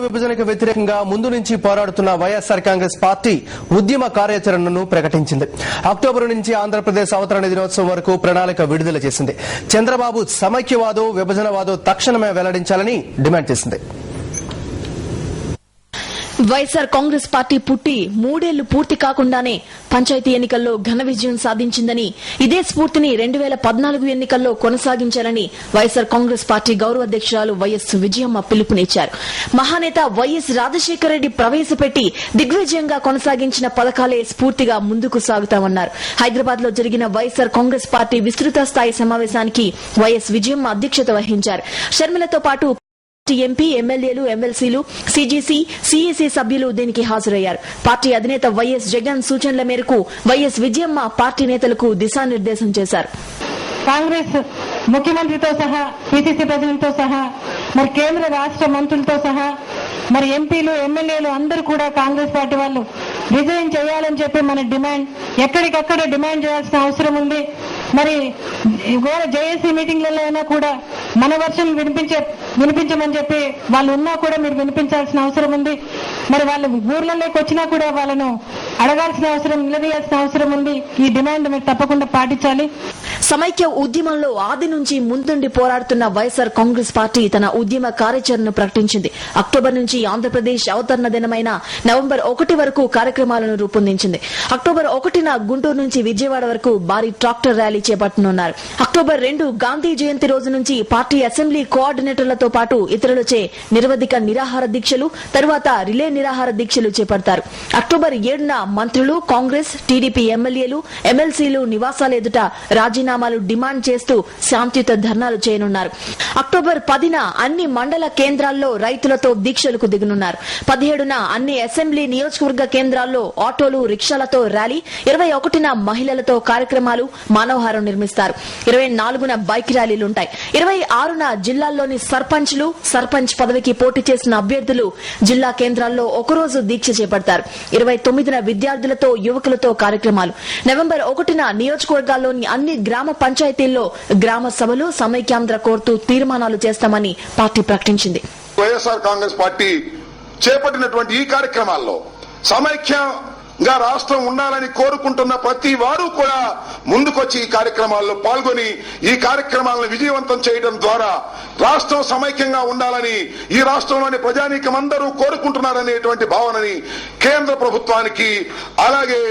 విభజనకు వ్యతిరేకంగా ముందు నుంచి పోరాడుతున్న వైఎస్ఆర్ కాంగ్రెస్ పార్టీ ఉద్యమ కార్యాచరణను ప్రకటించింది. అక్టోబర్ నుంచి ఆంధ్రప్రదేశ్ అవతరణ దినోత్సవం వరకు ప్రణాళిక విడుదల చేసింది. చంద్రబాబు సమైక్యవాదో విభజనవాదో తక్షణమే వెల్లడించాలని డిమాండ్ చేసింది. వైఎస్ఆర్ కాంగ్రెస్ పార్టీ పుట్టి 3 ఏళ్లు పూర్తి కాకుండానే పంచాయతీ ఎన్నికల్లో ఘన విజయం సాధించిందని, ఇదే స్ఫూర్తిని 2014 ఎన్నికల్లో కొనసాగించాలని వైఎస్ఆర్ కాంగ్రెస్ పార్టీ గౌరవ అధ్యక్షురాలు వైఎస్ విజయమ్మ పిలుపునిచ్చారు. మహానేత వైఎస్ రాజశేఖర రెడ్డి ప్రవేశపెట్టి దిగ్విజయంగా కొనసాగించిన పథకాలే స్ఫూర్తిగా ముందుకు సాగుతామన్నారు. హైదరాబాద్ లో జరిగిన వైఎస్ఆర్ కాంగ్రెస్ పార్టీ విస్తృత స్థాయి సమావేశానికి వైఎస్ విజయమ్మ అధ్యక్షత వహించారు. షర్మిలతో పాటు ఎంపీ, ఎమ్మెల్యేలు, ఎమ్మెల్సీలు, సీజీసీ, సీఈసీ సభ్యులు దీనికి హాజరయ్యారు. పార్టీ అధినేత వైఎస్ జగన్ సూచనల మేరకు వైఎస్ విజయమ్మ పార్టీ నేతలకు దిశానిర్దేశం చేశారు. కాంగ్రెస్ ముఖ్యమంత్రితో సహా, పీసీసీ ప్రెసిడెంట్తో సహా, మరి కేంద్ర రాష్ట్ర మంత్రులతో సహా, మరి ఎంపీలు, ఎమ్మెల్యేలు అందరూ కూడా కాంగ్రెస్ పార్టీ వాళ్ళు రిజైన్ చేయాలని చెప్పి మన డిమాండ్ ఎక్కడికక్కడ డిమాండ్ చేయాల్సిన అవసరం ఉంది. మరి జేఏసీ మీటింగ్లలో అయినా కూడా మన వర్షం వినిపించమని చెప్పి వాళ్ళు ఉన్నా కూడా మీరు వినిపించాల్సిన అవసరం ఉంది. మరి వాళ్ళు ఊర్లలోకి వచ్చినా కూడా వాళ్ళను అడగాల్సిన అవసరం, నిలదీయాల్సిన అవసరం ఉంది. ఈ డిమాండ్ మీరు తప్పకుండా పాటించాలి. సమైక్య ఉద్యమంలో ఆది నుంచి ముందుండి పోరాడుతున్న వైఎస్ఆర్ కాంగ్రెస్ పార్టీ తన ఉద్యమ కార్యాచరణను ప్రకటించింది. అక్టోబర్ నుంచి ఆంధ్రప్రదేశ్ అవతరణ దినమైన నవంబర్ 1 వరకు కార్యక్రమాలను రూపొందించింది. అక్టోబర్ 1న గుంటూరు నుంచి విజయవాడ వరకు భారీ ట్రాక్టర్ ర్యాలీ చేపట్టనున్నారు. అక్టోబర్ 2 గాంధీ జయంతి రోజు నుంచి పార్టీ అసెంబ్లీ కోఆర్డినేటర్లతో పాటు ఇతరులచే నిరవధిక నిరాహార దీక్షలు, తరువాత రిలే నిరాహార దీక్షలు చేపడతారు. అక్టోబర్ 7న మంత్రులు, కాంగ్రెస్, టీడీపీ ఎమ్మెల్యేలు, ఎమ్మెల్సీలు నివాసాల ఎదుట రాజీనామాలు డిమాండ్ చేస్తూ శాంతియుత ధర్నాలు చేయనున్నారు. అక్టోబర్ 10న అన్ని మండల కేంద్రాల్లో రైతులతో దీక్షలకు దిగనున్నారు. 17న అన్ని అసెంబ్లీ నియోజకవర్గ కేంద్రాల్లో ఆటోలు, రిక్షాలతో ర్యాలీ, 21న మహిళలతో కార్యక్రమాలు, మానవహారం నిర్మిస్తారు. 24న బైక్ ర్యాలీలుంటాయి. 26న జిల్లాల్లోని సర్పంచ్లు, సర్పంచ్ పదవికి పోటీ చేసిన అభ్యర్థులు జిల్లా కేంద్రాల్లో ఒకరోజు దీక్ష చేపడతారు. 29న విద్యార్థులతో, యువకులతో కార్యక్రమాలు. నవంబర్ 1న నియోజకవర్గాల్లోని అన్ని గ్రామ పంచాయతీల్లో గ్రామ సభలు, సమైక్యాంధ్ర కోరుతూ తీర్మానాలు చేస్తామని పార్టీ ప్రకటించింది. వైఎస్ఆర్ కాంగ్రెస్ పార్టీ చేపట్టినటువంటి ఈ కార్యక్రమాల్లో సమైక్యంగా రాష్ట్రం ఉండాలని కోరుకుంటున్న ప్రతి వారు కూడా ముందుకొచ్చి ఈ కార్యక్రమాల్లో పాల్గొని ఈ కార్యక్రమాలను విజయవంతం చేయడం ద్వారా రాష్ట్రం సమైక్యంగా ఉండాలని ఈ రాష్ట్రంలోని ప్రజానీకం అందరూ కోరుకుంటున్నారనేటువంటి భావనని కేంద్ర ప్రభుత్వానికి, అలాగే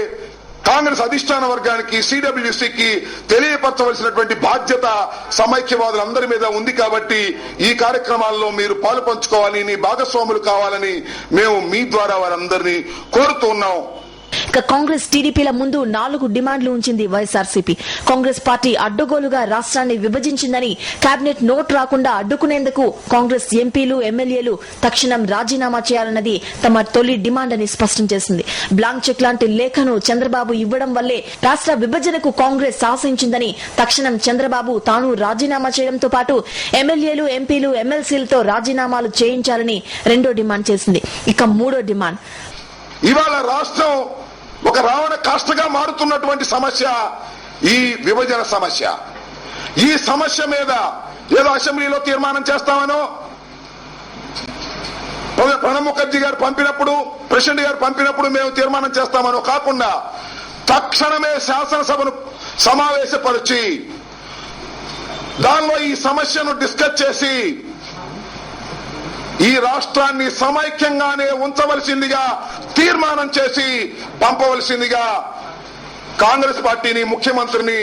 కాంగ్రెస్ అధిష్టాన వర్గానికి, సిడబ్ల్యూసీకి తెలియపరచవలసినటువంటి బాధ్యత సమైక్యవాదులందరి మీద ఉంది. కాబట్టి ఈ కార్యక్రమాల్లో మీరు పాలు పంచుకోవాలని, భాగస్వాములు కావాలని మేము మీ ద్వారా వారందరినీ కోరుతూ ఉన్నాం. కాంగ్రెస్, టీడీపీల ముందు 4 డిమాండ్లు ఉంచింది వైఎస్ఆర్సీపీ. కాంగ్రెస్ పార్టీ అడ్డగోలుగా రాష్ట్రాన్ని విభజించిందని, కేబినెట్ నోట్ రాకుండా అడ్డుకునేందుకు కాంగ్రెస్ ఎంపీలు, ఎమ్మెల్యేలు తక్షణం రాజీనామా చేయాలన్నది తమ తొలి డిమాండ్ అని స్పష్టం చేసింది. బ్లాంక్ చెక్ లాంటి లేఖను చంద్రబాబు ఇవ్వడం వల్లే రాష్ట్ర విభజనకు కాంగ్రెస్ సాహసించిందని, తక్షణం చంద్రబాబు తాను రాజీనామా చేయడంతో పాటు ఎమ్మెల్యేలు, ఎంపీలు, ఎమ్మెల్సీలతో రాజీనామాలు చేయించాలని రెండో డిమాండ్ చేసింది. ఇక మూడో డిమాండ్, ఇవాళ రాష్ట్రం ఒక రావణ కాష్టగా మారుతున్నటువంటి సమస్య ఈ విభజన సమస్య. ఈ సమస్య మీద ఏదో అసెంబ్లీలో తీర్మానం చేస్తామనో, ప్రణబ్ ముఖర్జీ గారు పంపినప్పుడు, ప్రెసిడెంట్ గారు పంపినప్పుడు మేము తీర్మానం చేస్తామనో కాకుండా తక్షణమే శాసనసభను సమావేశపరిచి దానిలో ఈ సమస్యను డిస్కస్ చేసి ఈ రాష్ట్రాన్ని సమైక్యంగానే ఉంచవలసిందిగా తీర్మానం చేసి పంపవలసిందిగా కాంగ్రెస్ పార్టీని, ముఖ్యమంత్రిని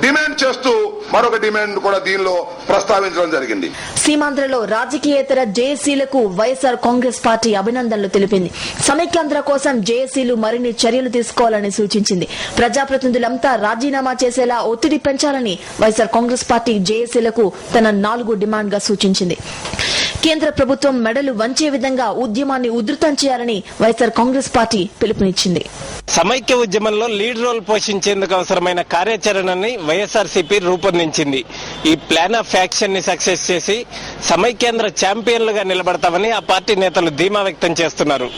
డిమాండ్ చేస్తూ మరొక డిమాండ్ కూడా దీనిలో ప్రస్తావించడం జరిగింది. సీమాంధ్రలో రాజకీయేతర జేఏసీలకు వైఎస్ఆర్ కాంగ్రెస్ పార్టీ అభినందనలు తెలిపింది. సమైక్యాంధ్ర కోసం జేఏసీలు మరిన్ని చర్యలు తీసుకోవాలని సూచించింది. ప్రజాప్రతినిధులంతా రాజీనామా చేసేలా ఒత్తిడి పెంచాలని వైఎస్ఆర్ కాంగ్రెస్ పార్టీ జేఏసీలకు తన 4 డిమాండ్ గా సూచించింది. కేంద్ర ప్రభుత్వం మెడలు వంచే విధంగా ఉద్యమాన్ని ఉధృతం చేయాలని వైఎస్ఆర్ కాంగ్రెస్ పార్టీ పిలుపునిచ్చింది. సమైక్య ఉద్యమంలో లీడ్ రోల్ పోషించేందుకు అవసరమైన కార్యాచరణని వైఎస్ఆర్సీపీ రూపొందించింది. ఈ ప్లాన్ ఆఫ్ యాక్షన్ ని సక్సెస్ చేసి సమైక్యాంధ్ర ఛాంపియన్లుగా నిలబడతామని ఆ పార్టీ నేతలు ధీమా వ్యక్తం చేస్తున్నారు.